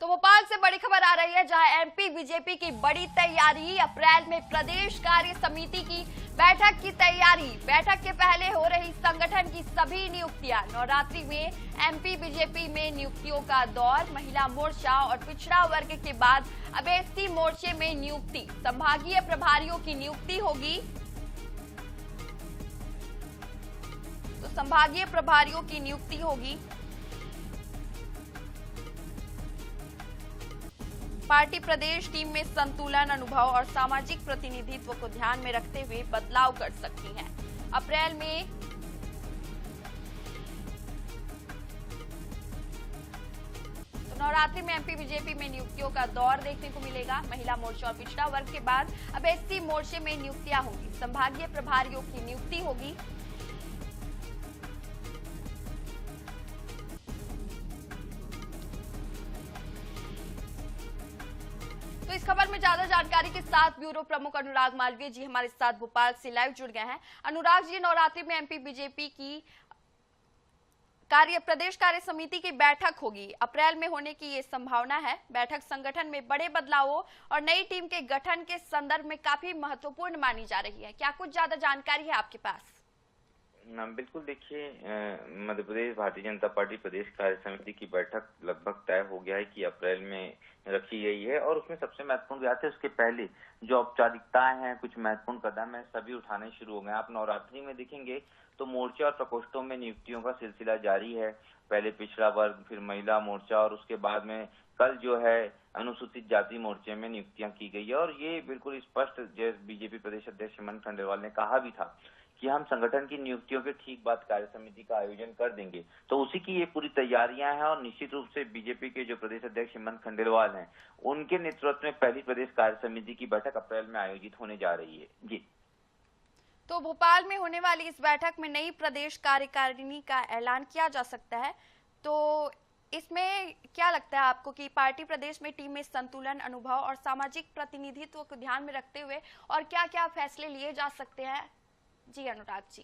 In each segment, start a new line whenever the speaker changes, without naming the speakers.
तो भोपाल से बड़ी खबर आ रही है, जहां एमपी बीजेपी की बड़ी तैयारी। अप्रैल में प्रदेश कार्य समिति की बैठक की तैयारी। बैठक के पहले हो रही संगठन की सभी नियुक्तियां। नवरात्रि में एमपी बीजेपी में नियुक्तियों का दौर। महिला मोर्चा और पिछड़ा वर्ग के बाद अब एसटी मोर्चे में नियुक्ति। संभागीय प्रभारियों की नियुक्ति होगी। तो संभागीय प्रभारियों की नियुक्ति होगी। पार्टी प्रदेश टीम में संतुलन, अनुभव और सामाजिक प्रतिनिधित्व को ध्यान में रखते हुए बदलाव कर सकती है। अप्रैल में तो नवरात्रि में एमपी बीजेपी में नियुक्तियों का दौर देखने को मिलेगा। महिला मोर्चा और पिछड़ा वर्ग के बाद अब एससी मोर्चे में नियुक्तियां होंगी। संभागीय प्रभारियों की नियुक्ति होगी। तो इस खबर में ज्यादा जानकारी के साथ ब्यूरो प्रमुख अनुराग मालवीय जी हमारे साथ भोपाल से लाइव जुड़ गए हैं। अनुराग जी, नवरात्रि में एमपी बीजेपी की प्रदेश कार्य समिति की बैठक होगी। अप्रैल में होने की ये संभावना है। बैठक संगठन में बड़े बदलावों और नई टीम के गठन के संदर्भ में काफी महत्वपूर्ण मानी जा रही है। क्या कुछ ज्यादा जानकारी है आपके पास?
बिल्कुल, देखिए, मध्य प्रदेश भारतीय जनता पार्टी प्रदेश कार्य समिति की बैठक लगभग तय हो गया है कि अप्रैल में रखी गई है और उसमें सबसे महत्वपूर्ण बात है, उसके पहले जो औपचारिकताएं हैं, कुछ महत्वपूर्ण कदम है, सभी उठाने शुरू हो गए। आप नवरात्रि में देखेंगे तो मोर्चे और प्रकोष्ठों में नियुक्तियों का सिलसिला जारी है। पहले पिछड़ा वर्ग, फिर महिला मोर्चा और उसके बाद में कल जो है अनुसूचित जाति मोर्चे में नियुक्तियां की गई है। और ये बिल्कुल स्पष्ट, जैसे बीजेपी प्रदेश अध्यक्ष हेमंत खंडेलवाल ने कहा भी था कि हम संगठन की नियुक्तियों के ठीक बाद कार्य समिति का आयोजन कर देंगे। तो उसी की ये पूरी तैयारियां हैं और निश्चित रूप से बीजेपी के जो प्रदेश अध्यक्ष हेमंत खंडेलवाल हैं, उनके नेतृत्व में पहली प्रदेश कार्य समिति की बैठक अप्रैल में आयोजित होने जा रही है। जी,
तो भोपाल में होने वाली इस बैठक में नई प्रदेश कार्यकारिणी का ऐलान किया जा सकता है। तो इसमें क्या लगता है आपको कि पार्टी प्रदेश में टीम में संतुलन, अनुभव और सामाजिक प्रतिनिधित्व को ध्यान में रखते हुए और क्या क्या फैसले लिए जा सकते हैं? जी अनुराग जी।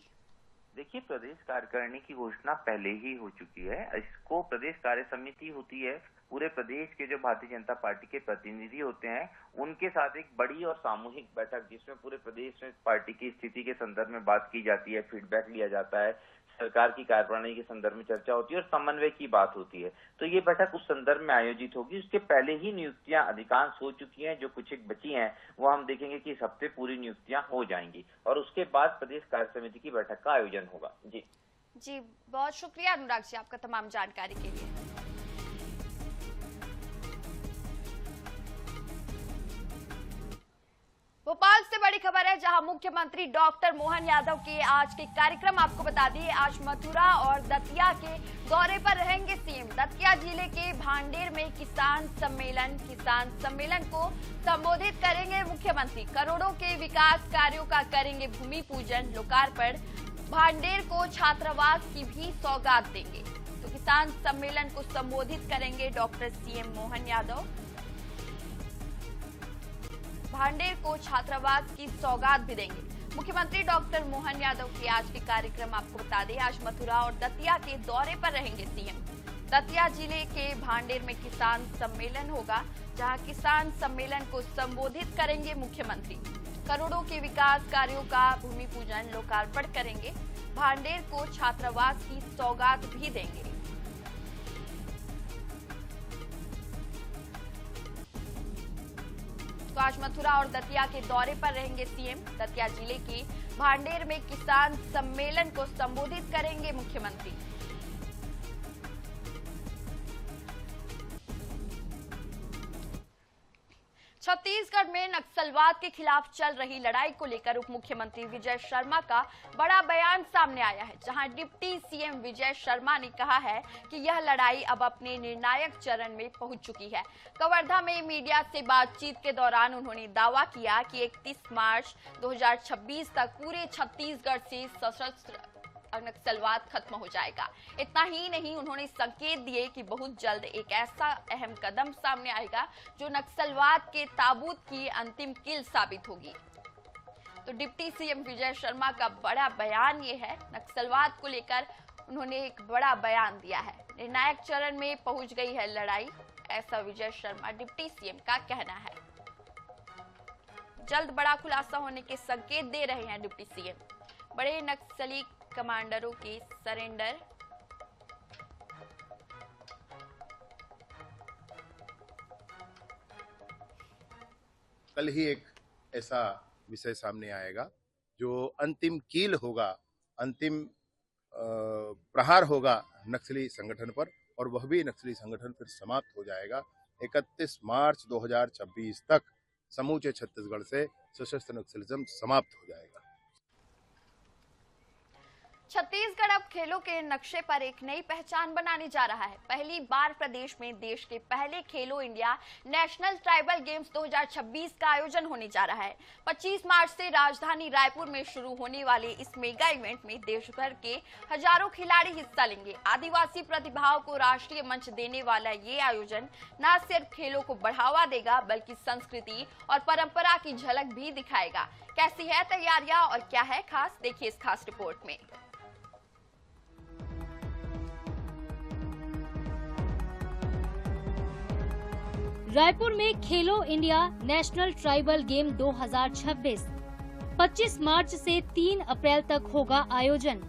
देखिए, प्रदेश कार्यकारिणी की घोषणा पहले ही हो चुकी है। इसको प्रदेश कार्य समिति होती है, पूरे प्रदेश के जो भारतीय जनता पार्टी के प्रतिनिधि होते हैं उनके साथ एक बड़ी और सामूहिक बैठक, जिसमें पूरे प्रदेश में पार्टी की स्थिति के संदर्भ में बात की जाती है, फीडबैक लिया जाता है, सरकार की कार्यप्रणाली के संदर्भ में चर्चा होती है और समन्वय की बात होती है। तो ये बैठक उस संदर्भ में आयोजित होगी। उसके पहले ही नियुक्तियां अधिकांश हो चुकी हैं। जो कुछ एक बची हैं वो हम देखेंगे कि इस हफ्ते पूरी नियुक्तियां हो जाएंगी और उसके बाद प्रदेश कार्य समिति की बैठक का आयोजन होगा। जी,
बहुत शुक्रिया अनुराग जी आपका तमाम जानकारी के लिए। भोपाल से बड़ी खबर है, जहां मुख्यमंत्री डॉक्टर मोहन यादव के आज के कार्यक्रम आपको बता दिए। आज मथुरा और दतिया के दौरे पर रहेंगे सीएम। दतिया जिले के भांडेर में किसान सम्मेलन को संबोधित करेंगे मुख्यमंत्री। करोड़ों के विकास कार्यों का करेंगे भूमि पूजन, लोकार्पण। भांडेर को छात्रावास की भी सौगात देंगे। तो किसान सम्मेलन को संबोधित करेंगे डॉक्टर सीएम मोहन यादव। भांडेर को छात्रावास की सौगात भी देंगे मुख्यमंत्री डॉक्टर मोहन यादव के आज के कार्यक्रम आपको बता दें। आज मथुरा और दतिया के दौरे पर रहेंगे सीएम। दतिया जिले के भांडेर में किसान सम्मेलन होगा, जहां किसान सम्मेलन को संबोधित करेंगे मुख्यमंत्री। करोड़ों के विकास कार्यों का भूमि पूजन, लोकार्पण करेंगे। भांडेर को छात्रावास की सौगात भी देंगे। तो आज मथुरा और दतिया के दौरे पर रहेंगे सीएम। दतिया जिले के भांडेर में किसान सम्मेलन को संबोधित करेंगे मुख्यमंत्री। छत्तीसगढ़ में नक्सलवाद के खिलाफ चल रही लड़ाई को लेकर उप मुख्यमंत्री विजय शर्मा का बड़ा बयान सामने आया है, जहां डिप्टी सीएम विजय शर्मा ने कहा है कि यह लड़ाई अब अपने निर्णायक चरण में पहुंच चुकी है। कवर्धा में मीडिया से बातचीत के दौरान उन्होंने दावा किया कि 31 मार्च 2026 तक पूरे छत्तीसगढ़ से सशस्त्र नक्सलवाद खत्म हो जाएगा। इतना ही नहीं, उन्होंने संकेत दिए कि बहुत जल्द एक ऐसा अहम कदम सामने आएगा जो नक्सलवाद के ताबूत की अंतिम कील साबित होगी। तो डिप्टी सीएम विजय शर्मा का बड़ा बयान ये है। नक्सलवाद को लेकर उन्होंने एक बड़ा बयान दिया है। निर्णायक चरण में पहुंच गई है लड़ाई, ऐसा विजय शर्मा डिप्टी सीएम का कहना है। जल्द बड़ा खुलासा होने के संकेत दे रहे हैं डिप्टी सीएम। बड़े नक्सली कमांडरों के सरेंडर,
कल ही एक ऐसा विषय सामने आएगा जो अंतिम कील होगा, अंतिम प्रहार होगा नक्सली संगठन पर, और वह भी नक्सली संगठन फिर समाप्त हो जाएगा। 31 मार्च 2026 तक समूचे छत्तीसगढ़ से सशस्त्र नक्सलिज्म समाप्त हो जाएगा।
छत्तीसगढ़ अब खेलों के नक्शे पर एक नई पहचान बनाने जा रहा है। पहली बार प्रदेश में देश के पहले खेलो इंडिया नेशनल ट्राइबल गेम्स 2026 का आयोजन होने जा रहा है। 25 मार्च से राजधानी रायपुर में शुरू होने वाले इस मेगा इवेंट में देश भर के हजारों खिलाड़ी हिस्सा लेंगे। आदिवासी प्रतिभाओं को राष्ट्रीय मंच देने वाला ये आयोजन न सिर्फ खेलों को बढ़ावा देगा बल्कि संस्कृति और परंपरा की झलक भी दिखाएगा। कैसी है तैयारियां और क्या है खास, देखिए इस खास रिपोर्ट में।
रायपुर में खेलो इंडिया नेशनल ट्राइबल गेम 2026 25 मार्च से 3 अप्रैल तक होगा आयोजन।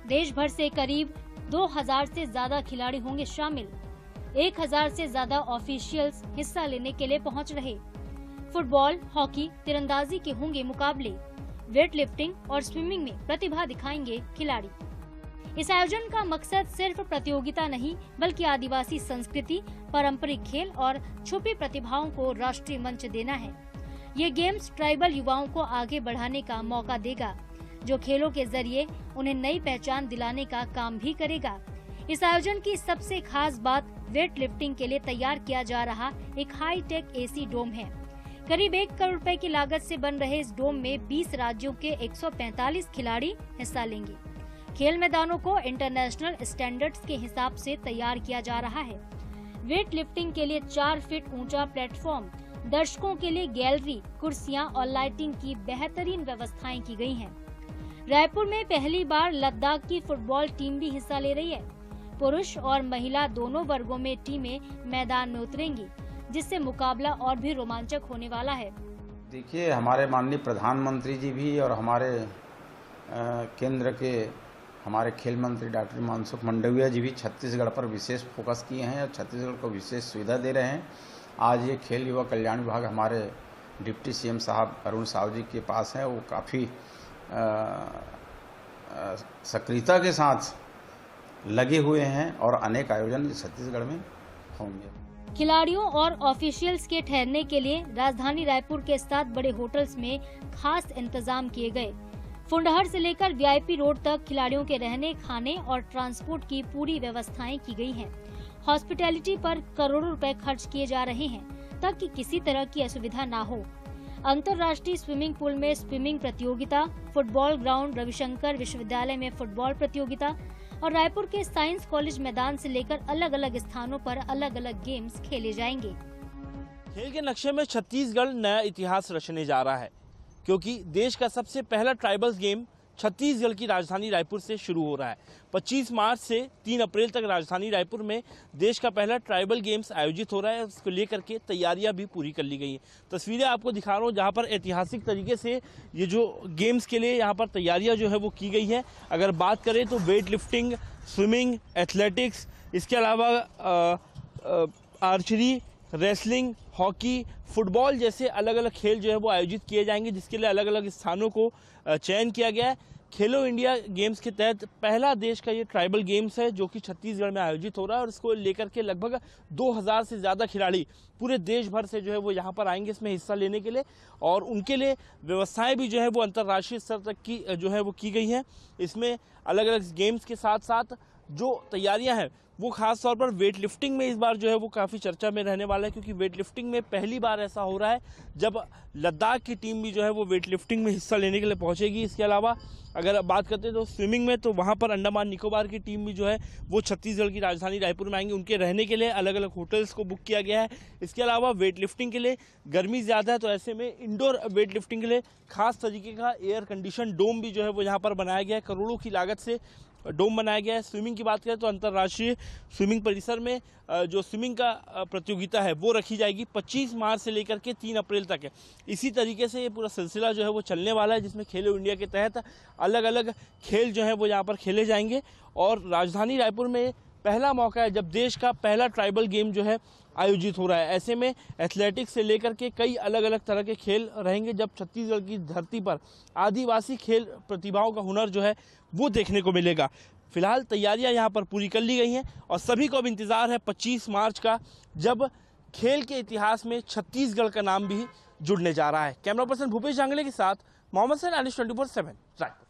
देश भर से करीब 2000 से ज्यादा खिलाड़ी होंगे शामिल। 1000 से ज्यादा ऑफिशियल्स हिस्सा लेने के लिए पहुंच रहे। फुटबॉल, हॉकी, तीरंदाजी के होंगे मुकाबले। वेट लिफ्टिंग और स्विमिंग में प्रतिभा दिखाएंगे खिलाड़ी। इस आयोजन का मकसद सिर्फ प्रतियोगिता नहीं बल्कि आदिवासी संस्कृति, पारंपरिक खेल और छुपी प्रतिभाओं को राष्ट्रीय मंच देना है। ये गेम्स ट्राइबल युवाओं को आगे बढ़ाने का मौका देगा, जो खेलों के जरिए उन्हें नई पहचान दिलाने का काम भी करेगा। इस आयोजन की सबसे खास बात वेट लिफ्टिंग के लिए तैयार किया जा रहा एक हाई टेक एसी डोम है। करीब 1 करोड़ रुपए की लागत से बन रहे इस डोम में 20 राज्यों के 145 खिलाड़ी हिस्सा लेंगे। खेल मैदानों को इंटरनेशनल स्टैंडर्ड्स के हिसाब से तैयार किया जा रहा है। वेट लिफ्टिंग के लिए 4 फीट ऊंचा प्लेटफॉर्म, दर्शकों के लिए गैलरी, कुर्सियां और लाइटिंग की बेहतरीन व्यवस्थाएं की गई हैं। रायपुर में पहली बार लद्दाख की फुटबॉल टीम भी हिस्सा ले रही है। पुरुष और महिला दोनों वर्गों में टीमें मैदान में उतरेंगी, जिससे मुकाबला और भी रोमांचक होने वाला है।
देखिए, हमारे माननीय प्रधानमंत्री जी भी और हमारे केंद्र के हमारे खेल मंत्री डॉक्टर मनसुख मंडाविया जी भी छत्तीसगढ़ पर विशेष फोकस किए हैं और छत्तीसगढ़ को विशेष सुविधा दे रहे हैं। आज ये खेल युवा कल्याण विभाग हमारे डिप्टी सीएम साहब अरुण साहू जी के पास है। वो काफ़ी सक्रियता के साथ लगे हुए हैं और अनेक आयोजन छत्तीसगढ़ में होंगे।
खिलाड़ियों और ऑफिशियल्स के ठहरने के लिए राजधानी रायपुर के 7 बड़े होटल्स में खास इंतजाम किए गए। फुंडहर से लेकर वीआईपी रोड तक खिलाड़ियों के रहने, खाने और ट्रांसपोर्ट की पूरी व्यवस्थाएं की गई हैं। हॉस्पिटैलिटी पर करोड़ों रुपए खर्च किए जा रहे हैं ताकि किसी तरह की असुविधा ना हो। अंतर्राष्ट्रीय स्विमिंग पूल में स्विमिंग प्रतियोगिता, फुटबॉल ग्राउंड रविशंकर विश्वविद्यालय में फुटबॉल प्रतियोगिता और रायपुर के साइंस कॉलेज मैदान से लेकर अलग अलग स्थानों पर अलग अलग गेम्स खेले जाएंगे।
खेल के नक्शे में छत्तीसगढ़ नया इतिहास रचने जा रहा है, क्योंकि देश का सबसे पहला ट्राइबल्स गेम छत्तीसगढ़ की राजधानी रायपुर से शुरू हो रहा है। 25 मार्च से 3 अप्रैल तक राजधानी रायपुर में देश का पहला ट्राइबल गेम्स आयोजित हो रहा है। उसको लेकर के तैयारियां भी पूरी कर ली गई हैं। तस्वीरें आपको दिखा रहा हूँ जहां पर ऐतिहासिक तरीके से ये जो गेम्स के लिए यहाँ पर तैयारियां जो है वो की गई है। अगर बात करें तो वेट लिफ्टिंग, स्विमिंग, एथलेटिक्स, इसके अलावा आर्चरी, रेसलिंग, हॉकी, फुटबॉल जैसे अलग अलग खेल जो है वो आयोजित किए जाएंगे, जिसके लिए अलग अलग स्थानों को चयन किया गया है। खेलो इंडिया गेम्स के तहत पहला देश का ये ट्राइबल गेम्स है जो कि छत्तीसगढ़ में आयोजित हो रहा है और इसको लेकर के लगभग 2000 से ज़्यादा खिलाड़ी पूरे देश भर से जो है वो यहाँ पर आएंगे इसमें हिस्सा लेने के लिए, और उनके लिए व्यवस्थाएं भी जो है वो अंतर्राष्ट्रीय स्तर तक की जो है वो की गई हैं। इसमें अलग अलग गेम्स के साथ साथ जो तैयारियां हैं वो खास तौर पर वेट लिफ्टिंग में इस बार जो है वो काफ़ी चर्चा में रहने वाला है, क्योंकि वेट लिफ्टिंग में पहली बार ऐसा हो रहा है जब लद्दाख की टीम भी जो है वो वेट लिफ्टिंग में हिस्सा लेने के लिए पहुंचेगी। इसके अलावा अगर बात करते हैं तो स्विमिंग में, तो वहां पर अंडमान निकोबार की टीम भी जो है वो छत्तीसगढ़ की राजधानी रायपुर में आएंगे। उनके रहने के लिए अलग अलग होटल्स को बुक किया गया है। इसके अलावा वेट लिफ्टिंग के लिए गर्मी ज़्यादा है तो ऐसे में इंडोर वेट लिफ्टिंग के लिए खास तरीके का एयर कंडीशन डोम भी जो है वो यहाँ पर बनाया गया है। करोड़ों की लागत से डोम बनाया गया है। स्विमिंग की बात करें तो अंतर्राष्ट्रीय स्विमिंग परिसर में जो स्विमिंग का प्रतियोगिता है वो रखी जाएगी 25 मार्च से लेकर के 3 अप्रैल तक है। इसी तरीके से ये पूरा सिलसिला जो है वो चलने वाला है, जिसमें खेलो इंडिया के तहत अलग अलग खेल जो है वो यहाँ पर खेले जाएंगे। और राजधानी रायपुर में पहला मौका है जब देश का पहला ट्राइबल गेम जो है आयोजित हो रहा है। ऐसे में एथलेटिक्स से लेकर के कई अलग अलग तरह के खेल रहेंगे, जब छत्तीसगढ़ की धरती पर आदिवासी खेल प्रतिभाओं का हुनर जो है वो देखने को मिलेगा। फिलहाल तैयारियां यहां पर पूरी कर ली गई हैं और सभी को अब इंतजार है 25 मार्च का, जब खेल के इतिहास में छत्तीसगढ़ का नाम भी जुड़ने जा रहा है। कैमरा पर्सन भूपेश जांगले के साथ मोहम्मद सैन, आलिश 24/7 रायपुर।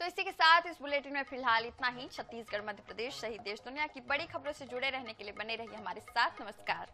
तो इसी के साथ इस बुलेटिन में फिलहाल इतना ही। छत्तीसगढ़, मध्य प्रदेश सहित देश दुनिया की बड़ी खबरों से जुड़े रहने के लिए बने रहिए हमारे साथ। नमस्कार।